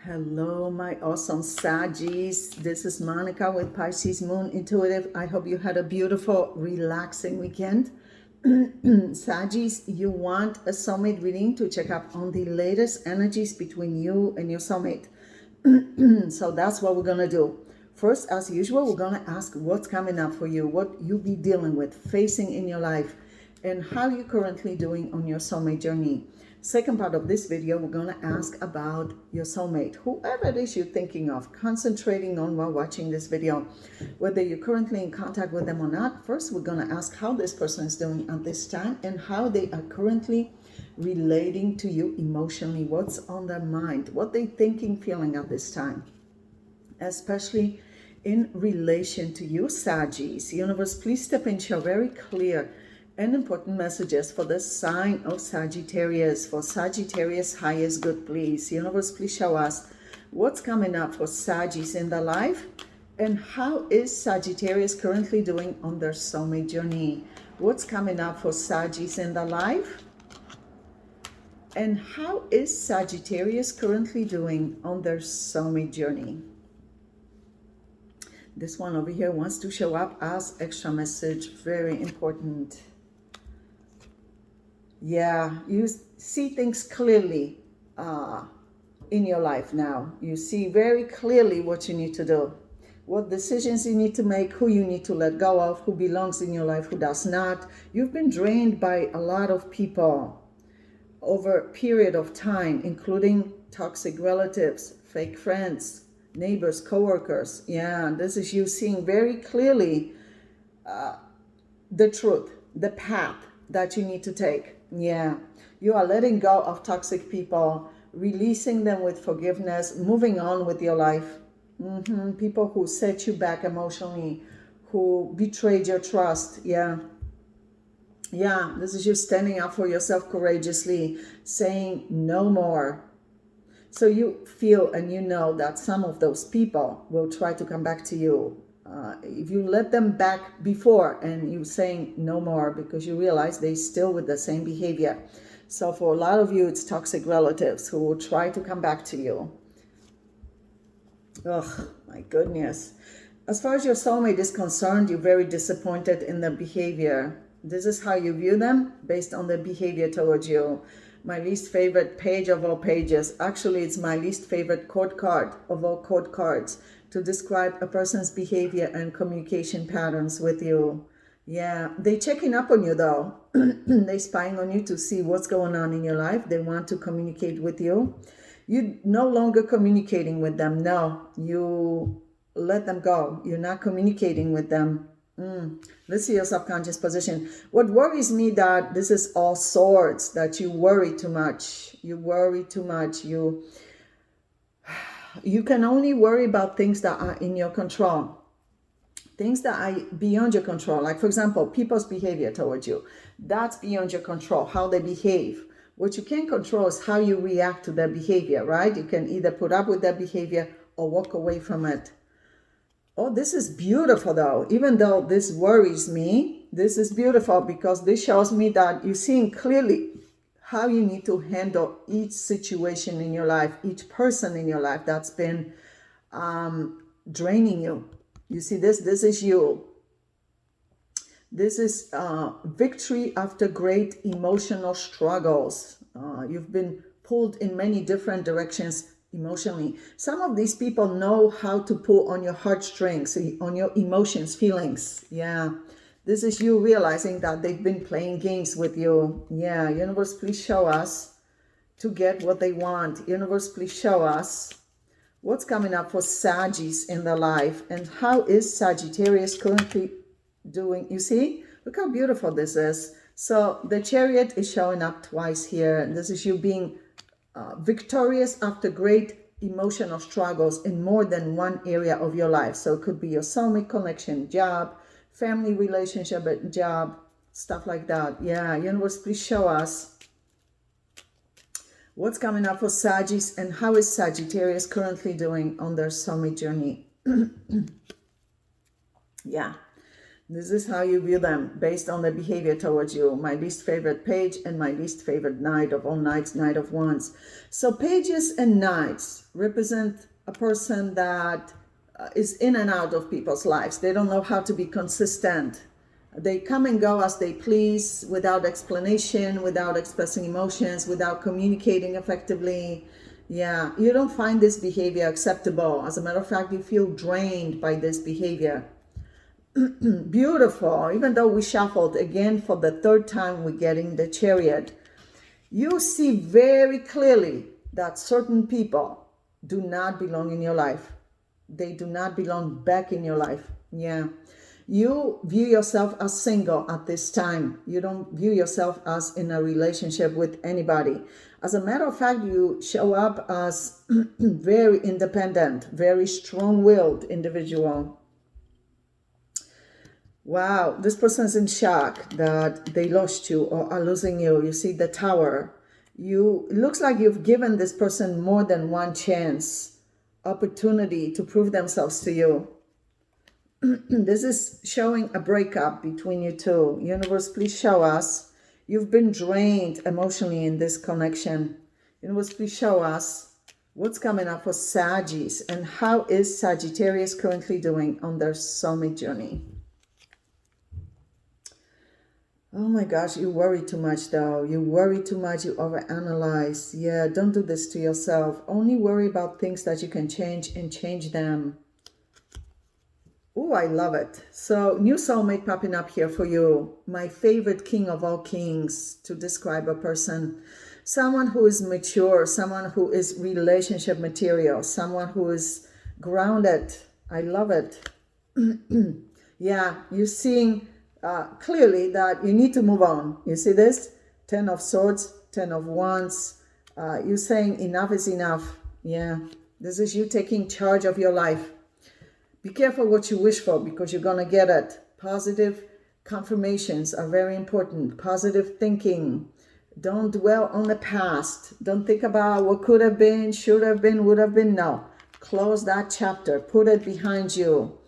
Hello, my awesome Saggies. This is Monica with Pisces Moon Intuitive. I hope you had a beautiful, relaxing weekend. Saggies, you want a soulmate reading to check up on the latest energies between you and your soulmate. So that's what we're going to do. First, as usual, we're going to ask what's coming up for you, what you be dealing with, facing in your life, and how you're currently doing on your soulmate journey. Second part of this video, we're going to ask about your soulmate, whoever it is you're thinking of, concentrating on while watching this video, whether you're currently in contact with them or not. First, we're going to ask how this person is doing at this time and how they are currently relating to you emotionally, what's on their mind, what they thinking, feeling at this time, especially in relation to you, Saggies. Universe, please step into your very clear and important messages for the sign of Sagittarius, for Sagittarius highest good, please. Universe, please show us what's coming up for Saggies in their life, and how is Sagittarius currently doing on their soulmate journey. What's coming up for Saggies in their life, and how is Sagittarius currently doing on their soulmate journey. This one over here wants to show up as extra message, very important. Yeah, you see things clearly in your life now. You see very clearly what you need to do, what decisions you need to make, who you need to let go of, who belongs in your life, who does not. You've been drained by a lot of people over a period of time, including toxic relatives, fake friends, neighbors, co-workers. Yeah, this is you seeing very clearly the truth, the path that you need to take. Yeah, you are letting go of toxic people, releasing them with forgiveness, moving on with your life. People who set you back emotionally, who betrayed your trust. Yeah, this is you standing up for yourself courageously, saying no more. So you feel and you know that some of those people will try to come back to you. If you let them back before and you're saying no more because you realize they still with the same behavior. So for a lot of you, it's toxic relatives who will try to come back to you. Oh, my goodness. As far as your soulmate is concerned, you're very disappointed in their behavior. This is how you view them based on their behavior towards you. My least favorite page of all pages. Actually, it's my least favorite court card of all court cards to describe a person's behavior and communication patterns with you. Yeah, they checking up on you though. They spying on you to see what's going on in your life. They want to communicate with you. You no longer communicating with them. No, you let them go. You're not communicating with them. Let's see your subconscious position. What worries me that this is all swords, that you worry too much. You worry too much. You can only worry about things that are in your control. Things that are beyond your control. Like, for example, people's behavior towards you. That's beyond your control, how they behave. What you can control is how you react to their behavior, right? You can either put up with their behavior or walk away from it. Oh, this is beautiful though. Even though this worries me, this is beautiful because this shows me that you're seeing clearly how you need to handle each situation in your life, each person in your life that's been draining you. You see this is you. This is victory after great emotional struggles. You've been pulled in many different directions emotionally. Some of these people know how to pull on your heartstrings, on your emotions, feelings. Yeah. This is you realizing that they've been playing games with you. Yeah, universe, please show us to get what they want. Universe, please show us what's coming up for Saggies in their life, and how is Sagittarius currently doing. You see, look how beautiful this is. So the Chariot is showing up twice here, and this is you being victorious after great emotional struggles in more than one area of your life. So it could be your soulmate connection, job, family relationship, job, stuff like that. Yeah, universe, please show us what's coming up for Saggies, and how is Sagittarius currently doing on their soulmate journey. Yeah, This is how you view them based on their behavior towards you. My least favorite page and my least favorite knight of all knights, knight of wands. So pages and knights represent a person that is in and out of people's lives. They don't know how to be consistent. They come and go as they please, without explanation, without expressing emotions, without communicating effectively. Yeah, you don't find this behavior acceptable. As a matter of fact, you feel drained by this behavior. Beautiful. Even though we shuffled again for the third time, we're getting the Chariot. You see very clearly that certain people do not belong in your life. They do not belong back in your life. Yeah. You view yourself as single at this time. You don't view yourself as in a relationship with anybody. As a matter of fact, you show up as very independent, very strong-willed individual. Wow, this person is in shock that they lost you or are losing you. You see the Tower. It looks like you've given this person more than one chance, opportunity to prove themselves to you. This is showing a breakup between you two. Universe, please show us. You've been drained emotionally in this connection. Universe, please show us what's coming up for Sagittarius and how is Sagittarius currently doing on their soulmate journey. Oh my gosh, you worry too much though. You worry too much, you overanalyze. Yeah, don't do this to yourself. Only worry about things that you can change and change them. Oh, I love it. So, new soulmate popping up here for you. My favorite king of all kings to describe a person. Someone who is mature, someone who is relationship material, someone who is grounded. I love it. Yeah, you're seeing clearly that you need to move on. You see this? 10 of Swords, 10 of Wands. You're saying enough is enough. Yeah, this is you taking charge of your life. Be careful what you wish for because you're going to get it. Positive confirmations are very important. Positive thinking. Don't dwell on the past. Don't think about what could have been, should have been, would have been. No. Close that chapter. Put it behind you.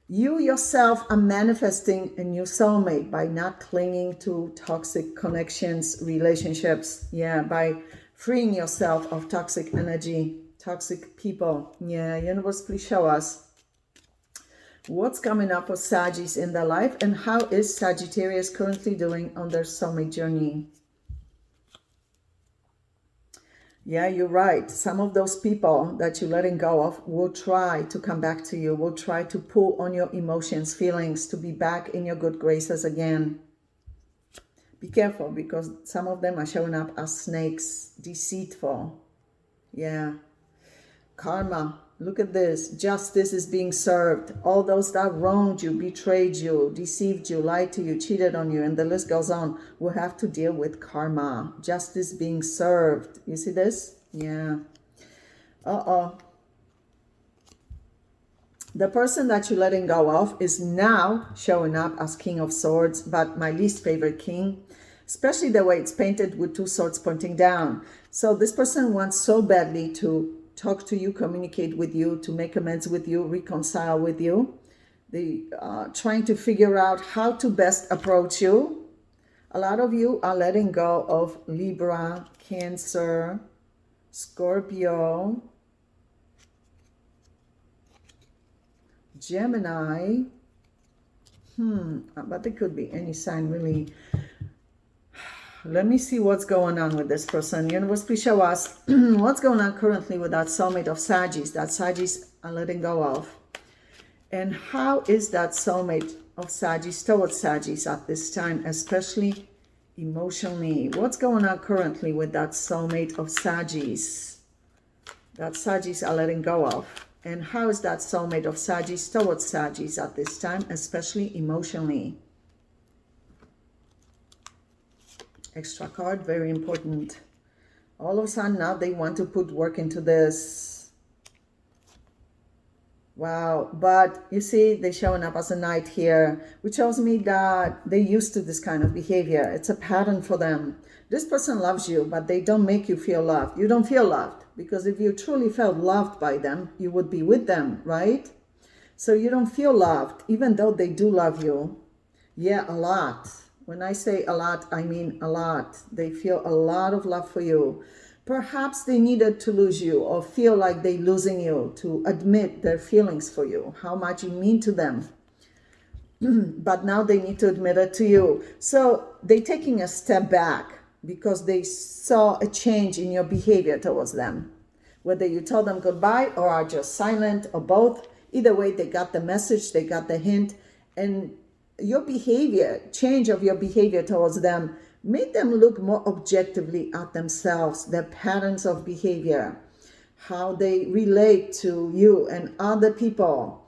You yourself are manifesting a new soulmate by not clinging to toxic connections, relationships. Yeah, by freeing yourself of toxic energy, toxic people. Yeah, universe, please show us what's coming up for Sagittarius in their life and how is Sagittarius currently doing on their soulmate journey. Yeah, you're right. Some of those people that you're letting go of will try to come back to you, will try to pull on your emotions, feelings, to be back in your good graces again. Be careful because some of them are showing up as snakes, deceitful. Yeah. Karma. Look at this. Justice is being served. All those that wronged you, betrayed you, deceived you, lied to you, cheated on you, and the list goes on, will have to deal with karma. Justice being served. You see this? Yeah. Uh-oh. The person that you're letting go of is now showing up as King of Swords, but my least favorite king, especially the way it's painted with two swords pointing down. So this person wants so badly to talk to you, communicate with you, to make amends with you, reconcile with you. They are trying to figure out how to best approach you. A lot of you are letting go of Libra, Cancer, Scorpio, Gemini. But it could be any sign really. Let me see what's going on with this person. Universe, please show us what's going on currently with that soulmate of Sagittarius, that Sagittarius are letting go of. And how is that soulmate of Sagittarius towards Sagittarius at this time, especially emotionally? What's going on currently with that soulmate of Sagittarius, that Sagittarius are letting go of? And how is that soulmate of Sagittarius towards Sagittarius at this time, especially emotionally? Extra card, very important. All of a sudden now they want to put work into this. Wow, but you see they're showing up as a knight here, which tells me that they're used to this kind of behavior. It's a pattern for them. This person loves you, but they don't make you feel loved. You don't feel loved, because if you truly felt loved by them, you would be with them, right? So you don't feel loved, even though they do love you. Yeah, a lot. When I say a lot, I mean a lot. They feel a lot of love for you. Perhaps they needed to lose you or feel like they're losing you to admit their feelings for you, how much you mean to them. But now they need to admit it to you. So they're taking a step back because they saw a change in your behavior towards them. Whether you tell them goodbye or are just silent or both, either way, they got the message, they got the hint, and your behavior, change of your behavior towards them, made them look more objectively at themselves, their patterns of behavior, how they relate to you and other people,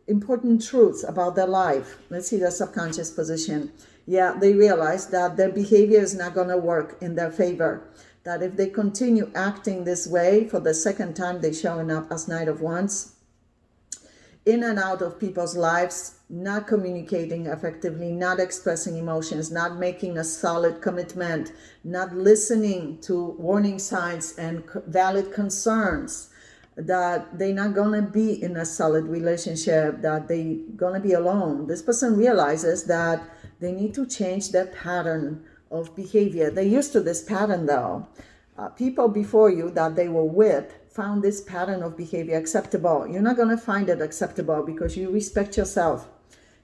important truths about their life. Let's see the subconscious position. Yeah, they realize that their behavior is not going to work in their favor. That if they continue acting this way for the second time, they're showing up as Knight of Wands, in and out of people's lives, not communicating effectively, not expressing emotions, not making a solid commitment, not listening to warning signs and valid concerns, that they're not going to be in a solid relationship, that they're going to be alone. This person realizes that they need to change their pattern of behavior. They're used to this pattern though. People before you that they were with found this pattern of behavior acceptable. You're not going to find it acceptable because you respect yourself.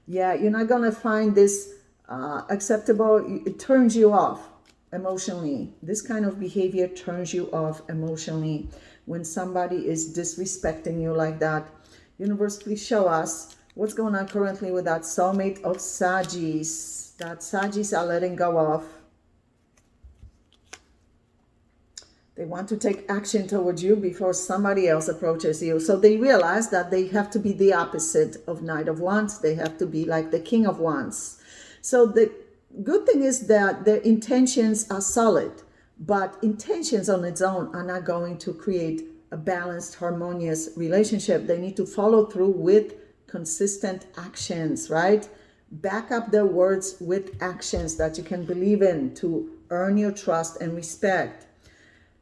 Yeah, you're not going to find this acceptable. It turns you off emotionally. This kind of behavior turns you off emotionally when somebody is disrespecting you like that. Universe, please show us what's going on currently with that soulmate of Sagittarius. That Sagittarius are letting go of. They want to take action towards you before somebody else approaches you. So they realize that they have to be the opposite of Knight of Wands. They have to be like the King of Wands. So the good thing is that their intentions are solid, but intentions on its own are not going to create a balanced, harmonious relationship. They need to follow through with consistent actions, right? Back up their words with actions that you can believe in to earn your trust and respect.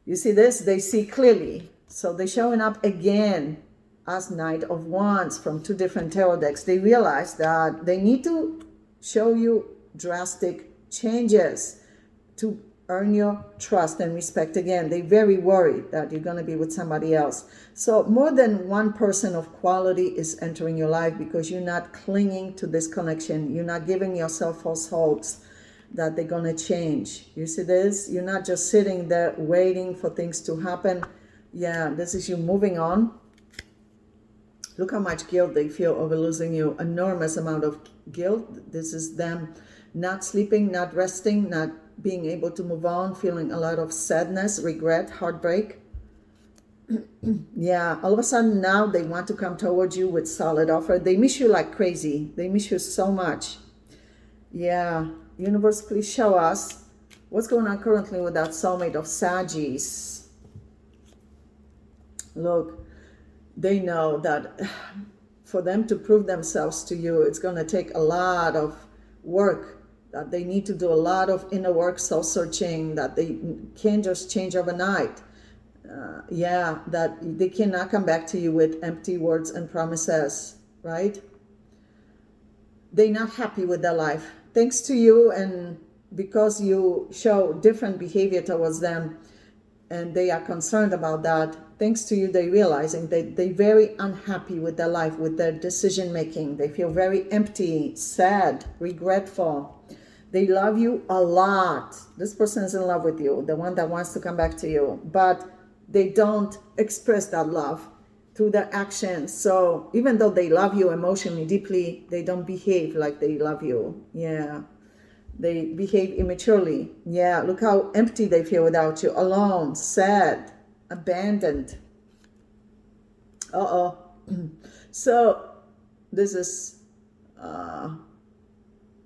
You see this? They see clearly. So they're showing up again as Knight of Wands from two different tarot decks. They realize that they need to show you drastic changes to earn your trust and respect again. They're very worried that you're going to be with somebody else. So more than one person of quality is entering your life because you're not clinging to this connection. You're not giving yourself false hopes that they're going to change. You see this? You're not just sitting there waiting for things to happen. Yeah, this is you moving on. Look how much guilt they feel over losing you. Enormous amount of guilt. This is them not sleeping, not resting, not being able to move on, feeling a lot of sadness, regret, heartbreak. Yeah, all of a sudden now they want to come towards you with solid offer. They miss you like crazy. They miss you so much. Yeah. Universe, please show us what's going on currently with that soulmate of Sagittarius. Look, they know that for them to prove themselves to you, it's going to take a lot of work, that they need to do a lot of inner work, soul searching, that they can't just change overnight. Yeah, that they cannot come back to you with empty words and promises, right? They're not happy with their life. Thanks to you, and because you show different behavior towards them and they are concerned about that, thanks to you, they're realizing that they're very unhappy with their life, with their decision making. They feel very empty, sad, regretful. They love you a lot. This person is in love with you, the one that wants to come back to you, but they don't express that love through their actions. So even though they love you emotionally deeply, they don't behave like they love you. Yeah, they behave immaturely. Yeah, look how empty they feel without you, alone, sad, abandoned. So this is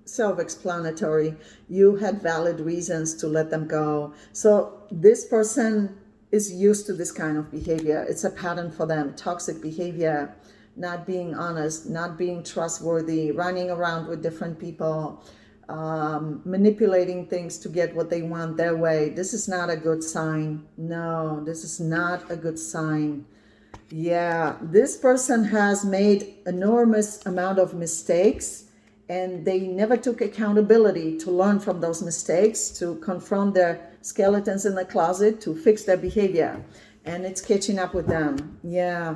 self-explanatory. You had valid reasons to let them go. So this person is used to this kind of behavior. It's a pattern for them. Toxic behavior, not being honest, not being trustworthy, running around with different people, manipulating things to get what they want their way. This is not a good sign. No, this is not a good sign. Yeah, this person has made enormous amount of mistakes and they never took accountability to learn from those mistakes, to confront their skeletons in the closet, to fix their behavior. And it's catching up with them. Yeah,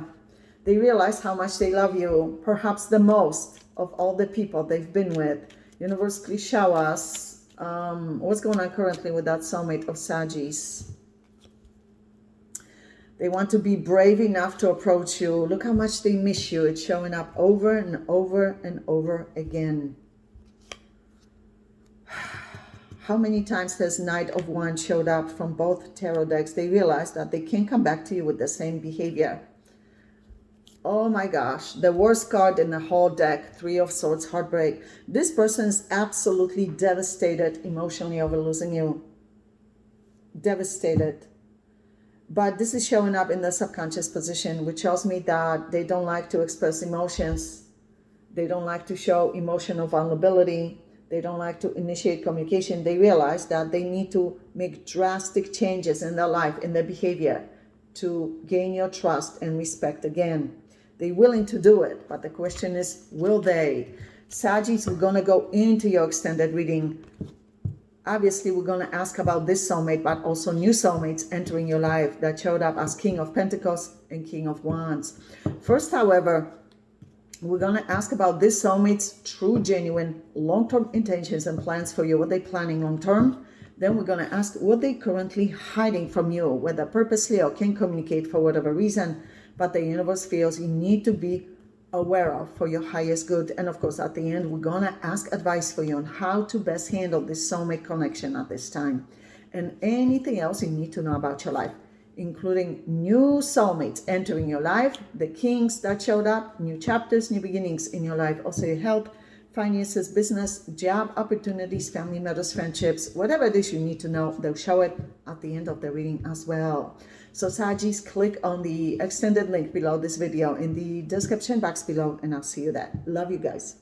they realize how much they love you, perhaps the most of all the people they've been with. Universe, please show us what's going on currently with that soulmate of Sagittarius. They want to be brave enough to approach you. Look how much they miss you. It's showing up over and over and over again. How many times has Knight of Wands showed up from both tarot decks? They realize that they can't come back to you with the same behavior. Oh my gosh, the worst card in the whole deck, Three of Swords, heartbreak. This person is absolutely devastated emotionally over losing you. Devastated. But this is showing up in the subconscious position, which tells me that they don't like to express emotions. They don't like to show emotional vulnerability. They don't like to initiate communication. They realize that they need to make drastic changes in their life, in their behavior, to gain your trust and respect again. They're willing to do it, but the question is, will they? Sagittarius, we're going to go into your extended reading. Obviously, we're going to ask about this soulmate, but also new soulmates entering your life that showed up as King of Pentacles and King of Wands. First, however, we're going to ask about this soulmate's true, genuine, long-term intentions and plans for you. What they're planning long-term. Then we're going to ask what they're currently hiding from you, whether purposely or can't communicate for whatever reason, but the universe feels you need to be aware of for your highest good. And of course, at the end, we're going to ask advice for you on how to best handle this soulmate connection at this time. And anything else you need to know about your life, including new soulmates entering your life, the kings that showed up, new chapters, new beginnings in your life, also your health, finances, business, job opportunities, family matters, friendships, whatever it is you need to know, they'll show it at the end of the reading as well. So Sagittarius, click on the extended link below this video in the description box below, and I'll see you there. Love you guys.